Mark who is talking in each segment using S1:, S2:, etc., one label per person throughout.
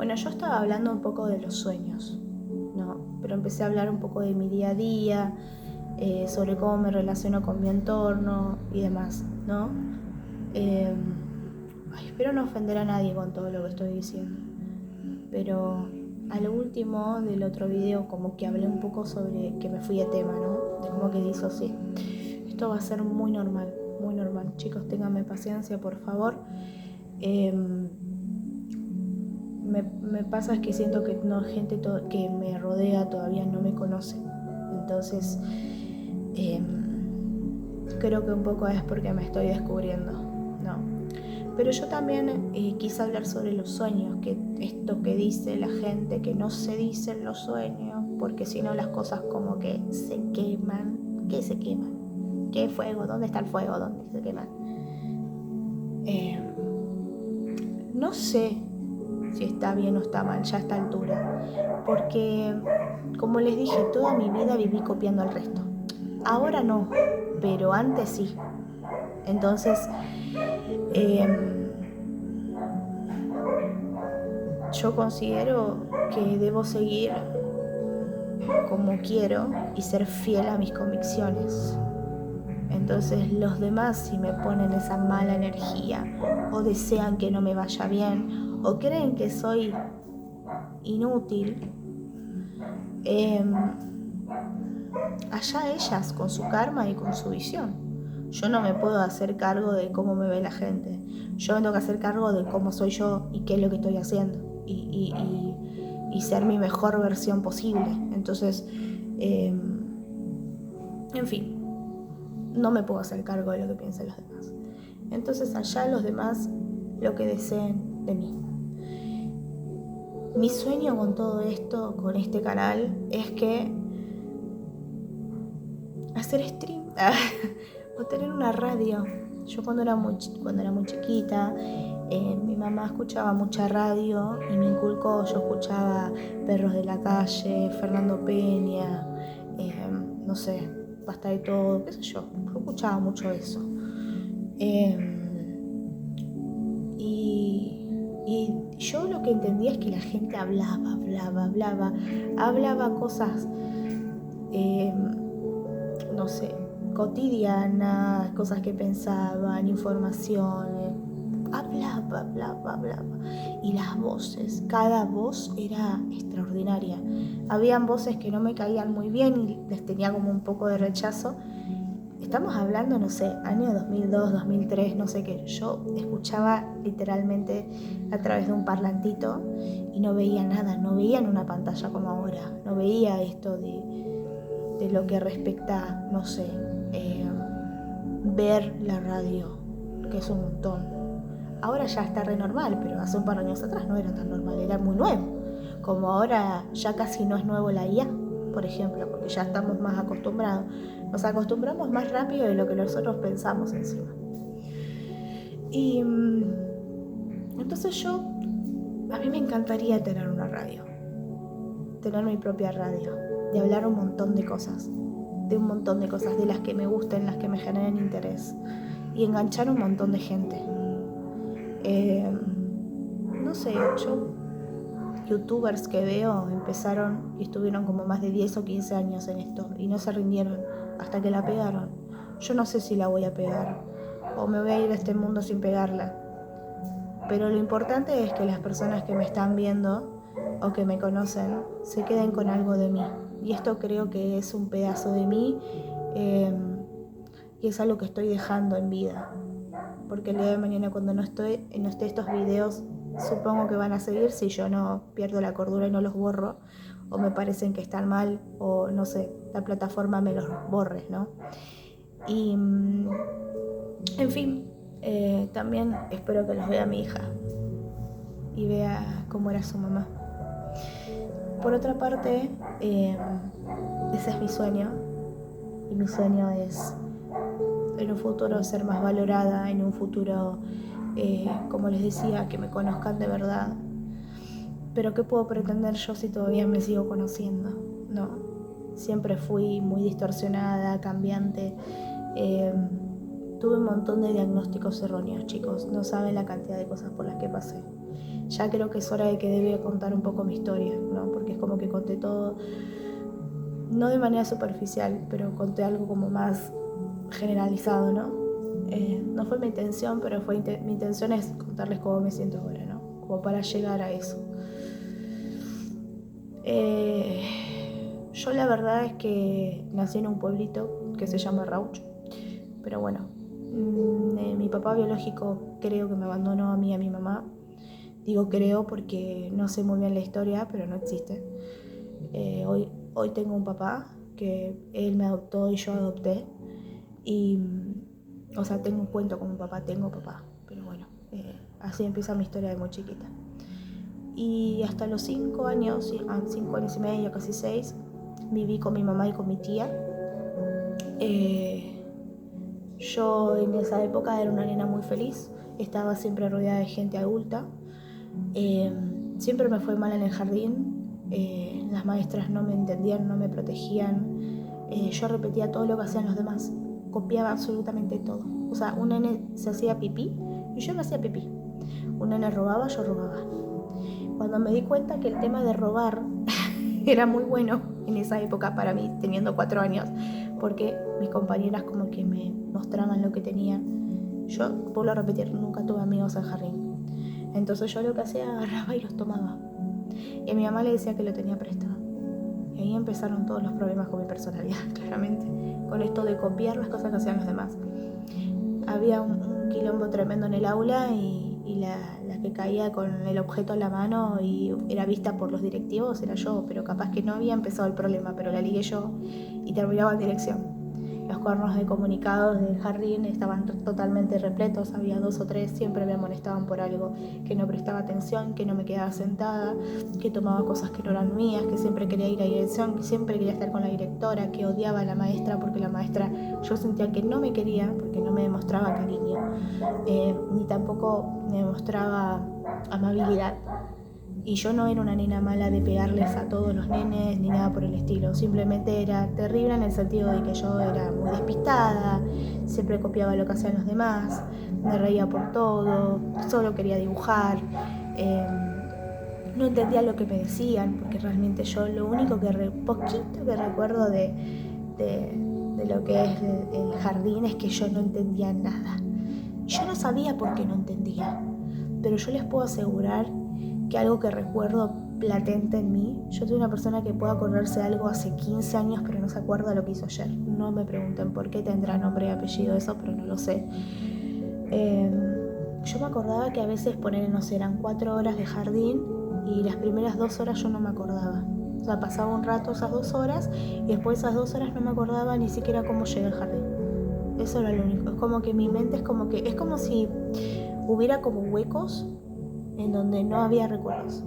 S1: Bueno, yo estaba hablando un poco de los sueños, ¿no? Pero empecé a hablar un poco de mi día a día, sobre cómo me relaciono con mi entorno y demás, ¿no? Espero no ofender a nadie con todo lo que estoy diciendo, pero a lo último del otro video como que hablé un poco sobre que me fui de tema, ¿no? De como que disocié. Esto va a ser muy normal, muy normal. Chicos, ténganme paciencia, por favor. Me pasa es que siento que gente que me rodea todavía no me conoce. Entonces, creo que un poco es porque me estoy descubriendo, ¿no? Pero yo también quise hablar sobre los sueños, que esto que dice la gente, que no se dicen los sueños, porque si no las cosas como que se queman. ¿Qué se queman? ¿Qué fuego? ¿Dónde está el fuego? ¿Dónde se queman? No sé si está bien o está mal ya a esta altura, porque como les dije, toda mi vida viví copiando al resto. Ahora no, pero antes sí. Entonces, yo considero que debo seguir como quiero y ser fiel a mis convicciones. Entonces los demás, si me ponen esa mala energía o desean que no me vaya bien o creen que soy inútil, allá ellas con su karma y con su visión. Yo no me puedo hacer cargo de cómo me ve la gente. Yo me tengo que hacer cargo de cómo soy yo y qué es lo que estoy haciendo y ser mi mejor versión posible. Entonces, en fin, no me puedo hacer cargo de lo que piensen los demás. Entonces allá los demás lo que deseen de mí. Mi sueño con todo esto, con este canal, es que hacer stream o tener una radio. Yo cuando era muy chiquita, mi mamá escuchaba mucha radio y me inculcó. Yo escuchaba Perros de la Calle, Fernando Peña, no sé, Basta de Todo, qué sé yo. Yo escuchaba mucho eso. Y yo lo que entendía es que la gente hablaba cosas, no sé, cotidianas, cosas que pensaban, informaciones, hablaba. Y las voces, cada voz era extraordinaria. Habían voces que no me caían muy bien y les tenía como un poco de rechazo. Estamos hablando, no sé, año 2002, 2003, no sé qué. Yo escuchaba literalmente a través de un parlantito y no veía nada, no veía en una pantalla como ahora. No veía esto de lo que respecta, no sé, ver la radio, que es un montón. Ahora ya está re normal, pero hace un par de años atrás no era tan normal, era muy nuevo. Como ahora ya casi no es nuevo la IA, por ejemplo, porque ya estamos más acostumbrados. Nos acostumbramos más rápido de lo que nosotros pensamos encima. Y entonces a mí me encantaría tener una radio, tener mi propia radio, de hablar un montón de cosas, de las que me gusten, las que me generen interés y enganchar un montón de gente. No sé, youtubers que veo empezaron y estuvieron como más de 10 o 15 años en esto y no se rindieron hasta que la pegaron. Yo no sé si la voy a pegar o me voy a ir de este mundo sin pegarla, pero lo importante es que las personas que me están viendo o que me conocen se queden con algo de mí, y esto creo que es un pedazo de mí, y es algo que estoy dejando en vida, porque el día de mañana cuando no esté estos videos, supongo que van a seguir si yo no pierdo la cordura y no los borro, o me parecen que están mal, o no sé, la plataforma me los borre, ¿no? Y en fin, también espero que los vea mi hija y vea cómo era su mamá. Por otra parte, ese es mi sueño, y mi sueño es en un futuro ser más valorada, en un futuro, como les decía, que me conozcan de verdad. Pero ¿qué puedo pretender yo si todavía me sigo conociendo? No, siempre fui muy distorsionada, cambiante. Tuve un montón de diagnósticos erróneos, chicos, no saben la cantidad de cosas por las que pasé. ya creo que es hora de que debe contar un poco mi historia, ¿no? Porque es como que conté todo, no de manera superficial, pero conté algo como más generalizado, ¿no? No fue mi intención, pero mi intención es contarles cómo me siento ahora, ¿no? Como para llegar a eso. Yo la verdad es que nací en un pueblito que se llama Rauch, pero bueno, mi papá biológico creo que me abandonó a mí y a mi mamá. Digo creo porque no sé muy bien la historia, pero no existe. Hoy tengo un papá que él me adoptó y yo adopté. Y, o sea, tengo un cuento con mi papá, tengo papá. Pero bueno, así empieza mi historia de muy chiquita. Y hasta los 5 años, 5 años y medio, casi 6, viví con mi mamá y con mi tía. Yo en esa época era una nena muy feliz, estaba siempre rodeada de gente adulta. Siempre me fue mal en el jardín, las maestras no me entendían, no me protegían. Yo repetía todo lo que hacían los demás, copiaba absolutamente todo. O sea, un nene se hacía pipí y yo me hacía pipí. Un nene robaba, yo robaba. Cuando me di cuenta que el tema de robar era muy bueno en esa época para mí, teniendo 4 años, porque mis compañeras como que me mostraban lo que tenían. Yo, vuelvo a repetir, nunca tuve amigos en jardín. Entonces yo lo que hacía, agarraba y los tomaba. Y a mi mamá le decía que lo tenía prestado. Y ahí empezaron todos los problemas con mi personalidad, claramente. Con esto de copiar las cosas que hacían los demás. Había un quilombo tremendo en el aula y la que caía con el objeto en la mano y era vista por los directivos era yo, pero capaz que no había empezado el problema, pero la ligué yo y terminaba en dirección. Los cuadernos de comunicados del jardín estaban totalmente repletos, había 2 o 3, siempre me amonestaban por algo, que no prestaba atención, que no me quedaba sentada, que tomaba cosas que no eran mías, que siempre quería ir a dirección, que siempre quería estar con la directora, que odiaba a la maestra porque la maestra yo sentía que no me quería, porque no me demostraba cariño, ni tampoco me demostraba amabilidad. Y yo no era una nena mala de pegarles a todos los nenes ni nada por el estilo, simplemente era terrible en el sentido de que yo era muy despistada, siempre copiaba lo que hacían los demás, me reía por todo, solo quería dibujar, no entendía lo que me decían, porque realmente yo lo único poquito que recuerdo de lo que es el jardín es que yo no entendía nada. Yo no sabía por qué no entendía, pero yo les puedo asegurar que algo que recuerdo latente en mí, yo soy una persona que puede acordarse de algo hace 15 años pero no se acuerda lo que hizo ayer. No me pregunten por qué, tendrá nombre y apellido eso, pero no lo sé. Yo me acordaba que a veces no sé, eran 4 horas de jardín y las primeras 2 horas yo no me acordaba. O sea, pasaba un rato esas 2 horas y después esas 2 horas no me acordaba ni siquiera cómo llegué al jardín. Eso era lo único. Es como que mi mente es como si hubiera como huecos en donde no había recuerdos.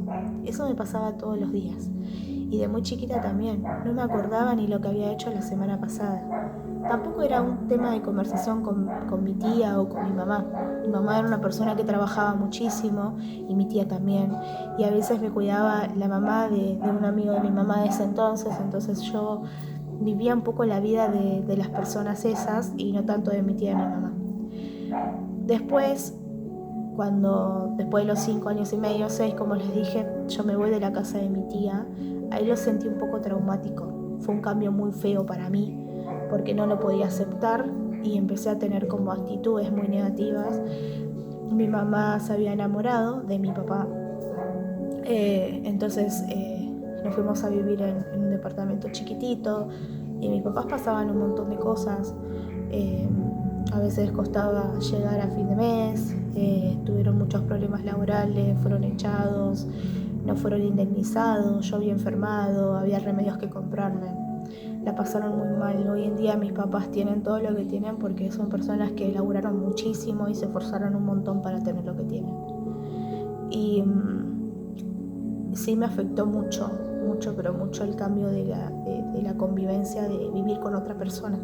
S1: Eso me pasaba todos los días. Y de muy chiquita también. No me acordaba ni lo que había hecho la semana pasada. Tampoco era un tema de conversación con mi tía o con mi mamá. Mi mamá era una persona que trabajaba muchísimo y mi tía también. Y a veces me cuidaba la mamá de un amigo de mi mamá de ese entonces yo vivía un poco la vida de las personas esas y no tanto de mi tía y mi mamá. Después de los 5 años y medio, 6, como les dije, yo me voy de la casa de mi tía. Ahí lo sentí un poco traumático. Fue un cambio muy feo para mí, porque no lo podía aceptar y empecé a tener como actitudes muy negativas. Mi mamá se había enamorado de mi papá. Entonces nos fuimos a vivir en un departamento chiquitito y mis papás pasaban un montón de cosas. A veces costaba llegar a fin de mes, tuvieron muchos problemas laborales, fueron echados, no fueron indemnizados, yo había enfermado, había remedios que comprarme. La pasaron muy mal. Hoy en día mis papás tienen todo lo que tienen porque son personas que laburaron muchísimo y se esforzaron un montón para tener lo que tienen. Y sí me afectó mucho, pero mucho el cambio de la convivencia, de vivir con otra persona.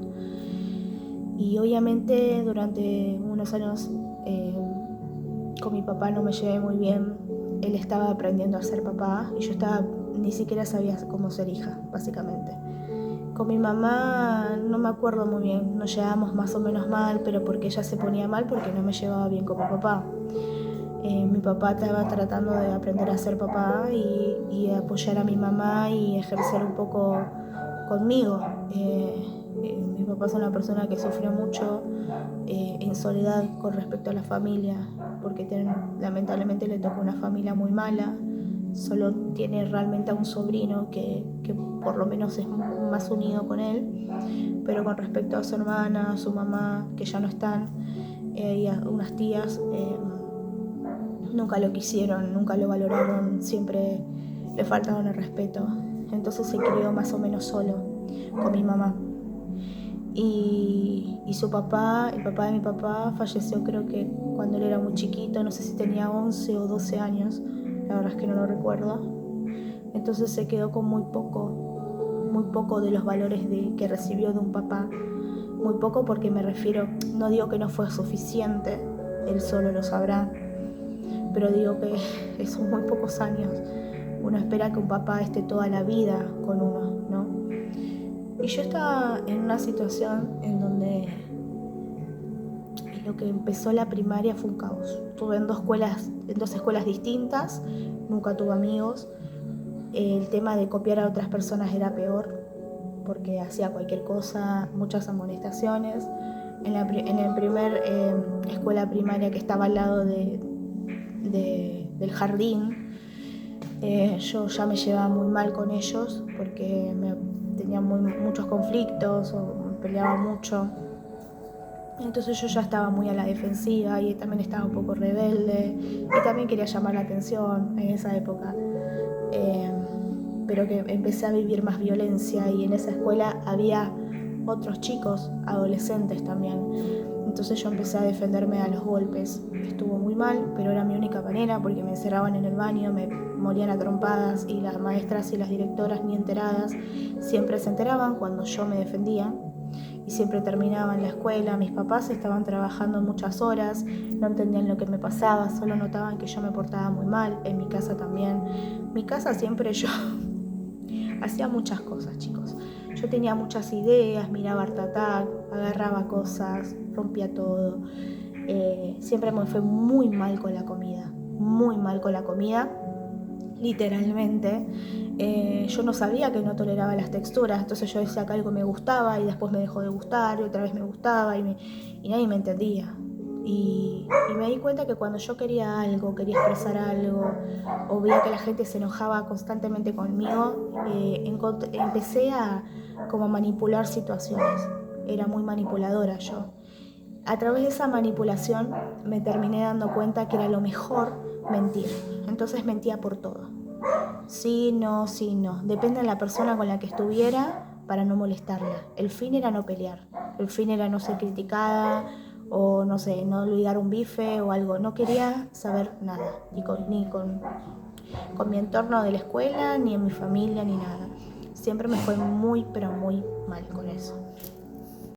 S1: Y obviamente durante unos años con mi papá no me llevé muy bien. Él estaba aprendiendo a ser papá y yo ni siquiera sabía cómo ser hija, básicamente. Con mi mamá no me acuerdo muy bien, nos llevábamos más o menos mal, pero porque ella se ponía mal porque no me llevaba bien con mi papá. Mi papá estaba tratando de aprender a ser papá y apoyar a mi mamá y ejercer un poco conmigo. Mi papá es una persona que sufrió mucho en soledad con respecto a la familia, porque lamentablemente le tocó una familia muy mala. Solo tiene realmente a un sobrino que por lo menos es más unido con él, pero con respecto a su hermana, a su mamá, que ya no están, y a unas tías, nunca lo quisieron, nunca lo valoraron, siempre le faltaban el respeto. Entonces se crió más o menos solo con mi mamá. Y su papá, el papá de mi papá, falleció creo que cuando él era muy chiquito, no sé si tenía 11 o 12 años, la verdad es que no lo recuerdo. Entonces se quedó con muy poco de los valores que recibió de un papá. Muy poco porque me refiero, no digo que no fue suficiente, él solo lo sabrá, pero digo que son muy pocos años. Uno espera que un papá esté toda la vida con uno, ¿no? Y yo estaba en una situación en donde lo que empezó la primaria fue un caos. Estuve en dos escuelas distintas, nunca tuve amigos. El tema de copiar a otras personas era peor, porque hacía cualquier cosa, muchas amonestaciones. En el primer escuela primaria que estaba al lado del jardín, yo ya me llevaba muy mal con ellos porque tenía muchos conflictos o me peleaba mucho. Entonces yo ya estaba muy a la defensiva y también estaba un poco rebelde y también quería llamar la atención en esa época. Pero que empecé a vivir más violencia y en esa escuela había otros chicos, adolescentes también. Entonces yo empecé a defenderme a los golpes. Estuvo muy mal, pero era mi única manera porque me encerraban en el baño, me morían a trompadas y las maestras y las directoras ni enteradas siempre se enteraban cuando yo me defendía y siempre terminaba en la escuela. Mis papás estaban trabajando muchas horas, no entendían lo que me pasaba, solo notaban que yo me portaba muy mal, en mi casa también. Mi casa siempre yo hacía muchas cosas, chicos. Yo tenía muchas ideas, miraba Art Attack, agarraba cosas, rompía todo. Siempre me fue muy mal con la comida, muy mal con la comida, literalmente. Yo no sabía que no toleraba las texturas, entonces yo decía que algo me gustaba y después me dejó de gustar y otra vez me gustaba y nadie me entendía. Y me di cuenta que cuando yo quería algo, quería expresar algo, o veía que la gente se enojaba constantemente conmigo, empecé a como manipular situaciones. Era muy manipuladora yo. A través de esa manipulación me terminé dando cuenta que era lo mejor mentir. Entonces mentía por todo. Sí, no, sí, no. Depende de la persona con la que estuviera para no molestarla. El fin era no pelear. El fin era no ser criticada o no sé, no olvidar un bife o algo. No quería saber nada, ni con mi entorno de la escuela, ni en mi familia, ni nada. Siempre me fue muy, pero muy mal con eso.